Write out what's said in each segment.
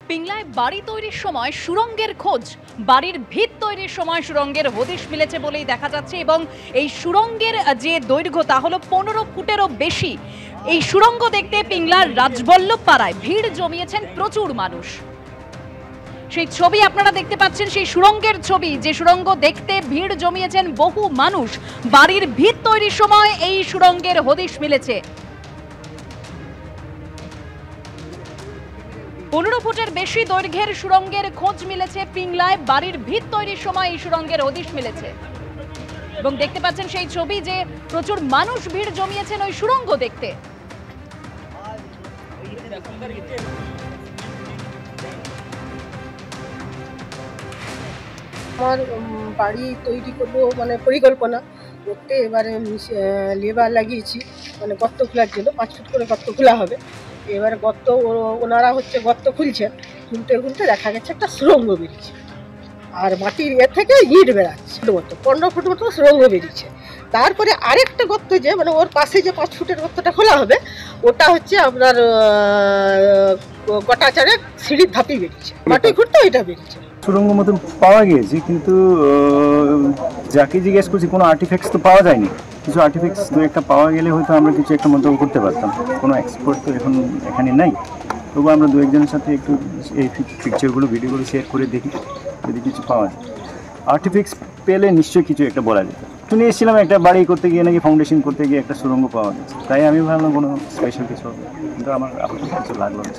পিংলায় বাড়ি তৈরির সময় সুড়ঙ্গের খোঁজ, বাড়ির ভিত তৈরির সময় সুড়ঙ্গের হদিশ মিলেছে বলেই দেখা যাচ্ছে এবং এই সুড়ঙ্গের যে দৈর্ঘ্য তা হলো 15 ফুটেরও বেশি। এই সুড়ঙ্গ দেখতে পিংলার রাজবল্লভ পাড়ায় ভিড় জমিয়েছেন প্রচুর মানুষ। সেই ছবি আপনারা দেখতে পাচ্ছেন, সেই সুড়ঙ্গের ছবি, যে সুড়ঙ্গ দেখতে ভিড় জমিয়েছেন বহু মানুষ। বাড়ির ভিত তৈরির সময় এই সুড়ঙ্গের হদিশ মিলেছে। 15 ফুটের বেশি দৈর্ঘ্যের সুড়ঙ্গের খোঁজ মিলেছে পিংলায়। বাড়ির ভিত তৈরির সময় এই সুড়ঙ্গের হদিশ মিলেছে এবং দেখতে পাচ্ছেন সেই ছবি যে প্রচুর মানুষ ভিড় জমিয়েছেন ওই সুড়ঙ্গ দেখতে। আমার বাড়ি তৈরি করবো মানে পরিকল্পনা করতে, এবারে লেবার লাগিয়েছি মানে গর্ত খোলার জন্য। 5 ফুট করে গর্ত খোলা হবে। এবারে গর্ত ওনারা গর্ত খুলছেন, খুলতে খুলতে দেখা গেছে একটা সুড়ঙ্গ বেরিয়েছে, আর মাটির থেকে ইট বেড়াচ্ছে। 15 ফুট মতো সুড়ঙ্গ বেরিয়েছে। তারপরে আরেকটা গর্ত যে মানে ওর পাশে যে 5 ফুটের গর্তটা খোলা হবে, ওটা হচ্ছে আপনার গোটা চারেক সিঁড়ির ধাপি বেরিয়েছে, মাটি খুঁড়তে ওইটা বেরিয়েছে। সুড়ঙ্গ মতন পাওয়া গিয়েছে, কিন্তু যাকে জিজ্ঞেস করছি কোনো আর্টিফ্যাক্টস তো পাওয়া যায়নি। কিছু আর্টিফ্যাক্টস দু একটা পাওয়া গেলে হয়তো আমরা কিছু একটা মন্তব্য করতে পারতাম। কোনো এক্সপার্ট তো এখন এখানে নাই, তবু আমরা দু একজনের সাথে একটু এই পিকচারগুলো ভিডিওগুলো শেয়ার করে দেখি যদি কিছু পাওয়া যায়। আর্টিফ্যাক্টস পেলে নিশ্চয়ই কিছু একটা বলা যেত। শুনে এসেছিলাম একটা বাড়ি করতে গিয়ে নাকি ফাউন্ডেশন করতে গিয়ে একটা সুড়ঙ্গ পাওয়া গেছে, তাই আমি ভাবলাম কোনো স্পেশাল কিছু হবে, কিন্তু আমার আপাতত কিছু লাগলো না।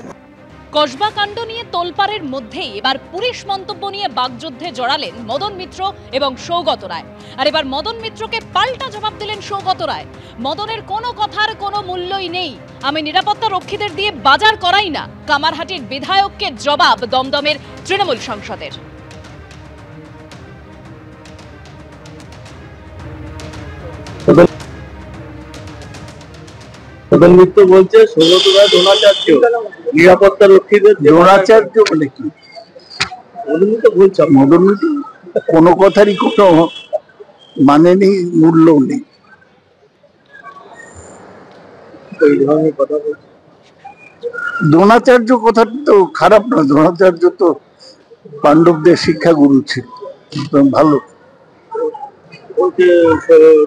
কসবা কাণ্ড নিয়ে তোলপাড়ের মধ্যেই এবার পুলিশ মন্তব্য নিয়ে বাগযুদ্ধে জড়ালেন মদন মিত্র এবং সৌগত রায়। আর এবার মদন মিত্রকে পাল্টা জবাব দিলেন সৌগত রায়। মদনের কোনো কথার কোনো মূল্যই নেই, আমি নিরাপত্তা রক্ষীদের দিয়ে বাজার করাই না, কামারহাটির বিধায়ককে জবাব দমদমের তৃণমূল সাংসদের। মদন মিত্র বলছে সৌগত রায় দ্রোণাচার্য, নিরাপত্তা রক্ষীদের দ্রোণাচার্য মানে কি? মদন মিত্র বলছে, মদন মিত্র কোনো কথারই কোনো মানে নেই, মূল্য নেই, এই ধরনের কথা বলছে। দ্রোণাচার্য কথাটা তো খারাপ না, দ্রোণাচার্য তো পাণ্ডবদের শিক্ষাগুরু ছিল, ভালো।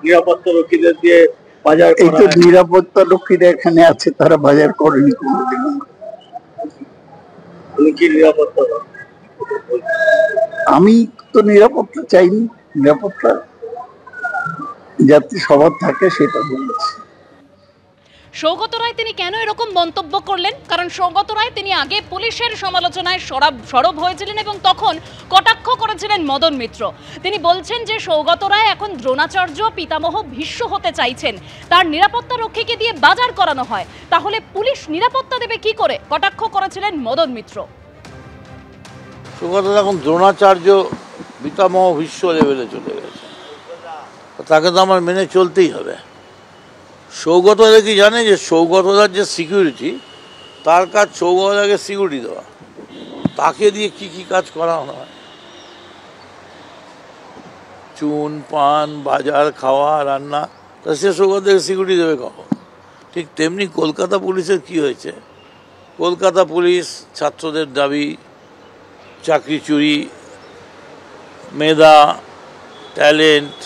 নিরাপত্তা রক্ষীদের দিয়ে বাজার, এই তো নিরাপত্তা রক্ষীরা এখানে আছে, তারা বাজার করেনি কোনোদিন। আমি তো নিরাপত্তা চাইনি, নিরাপত্তা যাতে সবার থাকে সেটা বলেছি। সৌগত রায় তিনি কেন এরকম মন্তব্য করলেন? কারণ সৌগত রায় তিনি আগে পুলিশের সমালোচনায় সরব হয়েছিলেন এবং তখন কটাক্ষ করেছিলেন মদন মিত্র। তিনি বলছেন যে সৌগত রায় এখন দ্রোণাচার্য, পিতামহ, ভীষ্ম হতে চাইছেন, তার নিরাপত্তা রক্ষীকে দিয়ে বাজার করানো হয়, তাহলে পুলিশ নিরাপত্তা দেবে কি করে? কটাক্ষ করেছিলেন মদন মিত্র। সৌগত এখন দ্রোণাচার্য, পিতামহ, ভীষ্ম লেভেলে চলে গেছে, তাকে তো আমার মেনে চলতেই হবে। সৌগতদা কি জানে যে সৌগতদার যে সিকিউরিটি, তার কাজ সৌগতদাকে সিকিউরিটি দেওয়া, তাকে দিয়ে কি কি কাজ করা হয়, চুন পান, বাজার, খাওয়া, রান্না, তা সে সৌগতদাকে সিকিউরিটি দেবে কখন? ঠিক তেমনি কলকাতা পুলিশের কি হয়েছে, কলকাতা পুলিশ ছাত্রদের দাবি, চাকরি চুরি, মেধা, ট্যালেন্ট,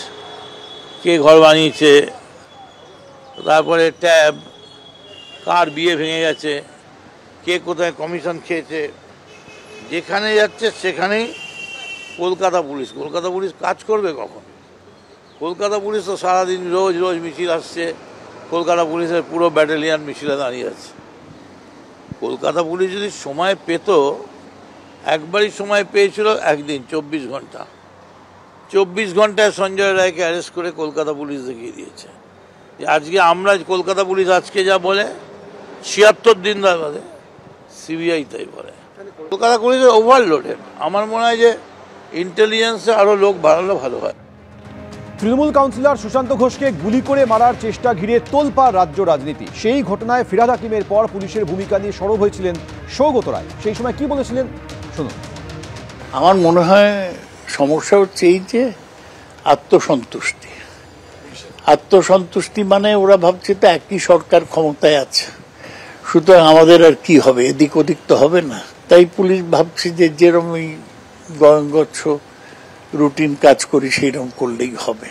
কে ঘর বানিয়েছে, তারপরে ট্যাব, কার বিয়ে ভেঙে গেছে, কে কোথায় কমিশন খেয়েছে, যেখানে যাচ্ছে সেখানেই কলকাতা পুলিশ কাজ করবে কখন? কলকাতা পুলিশ তো সারাদিন রোজ রোজ মিছিল আসছে, কলকাতা পুলিশের পুরো ব্যাটালিয়ান মিছিলে দাঁড়িয়ে আছে। কলকাতা পুলিশ যদি সময় পেত, একবারই সময় পেয়েছিল, একদিন 24 ঘন্টা, 24 ঘন্টায় সঞ্জয় রায়কে অ্যারেস্ট করে কলকাতা পুলিশ দেখিয়ে দিয়েছে। আজকে আমরা কলকাতা পুলিশ আজকে যা বলে 76 দিন বাদে সিবিআই তাই বলে। কলকাতা পুলিশের ওভারলোডেড। আমার মনে হয় যে ইন্টেলিজেন্সে আরও লোক বাড়ালে ভালো হয়। তৃণমূল কাউন্সিলর সুশান্ত ঘোষকে গুলি করে মারার চেষ্টা ঘিরে তোলপাড় রাজ্য রাজনীতি। সেই ঘটনায় ফিরহাদ হাকিমের পর পুলিশের ভূমিকা নিয়ে সরব হয়েছিলেন সৌগত রায়। সেই সময় কি বলেছিলেন শুনুন। আমার মনে হয় সমস্যা হচ্ছে এই যে আত্মসন্তুষ্টি মানে ওরা ভাবছে তো একই সরকার ক্ষমতায় আছে, সুতরাং আমাদের আর কি হবে, এদিক ওদিক তো হবে না। তাই পুলিশ ভাবছে যে যেরকম গচ্ছ রুটিন কাজ করি সেইরকম করলেই হবে।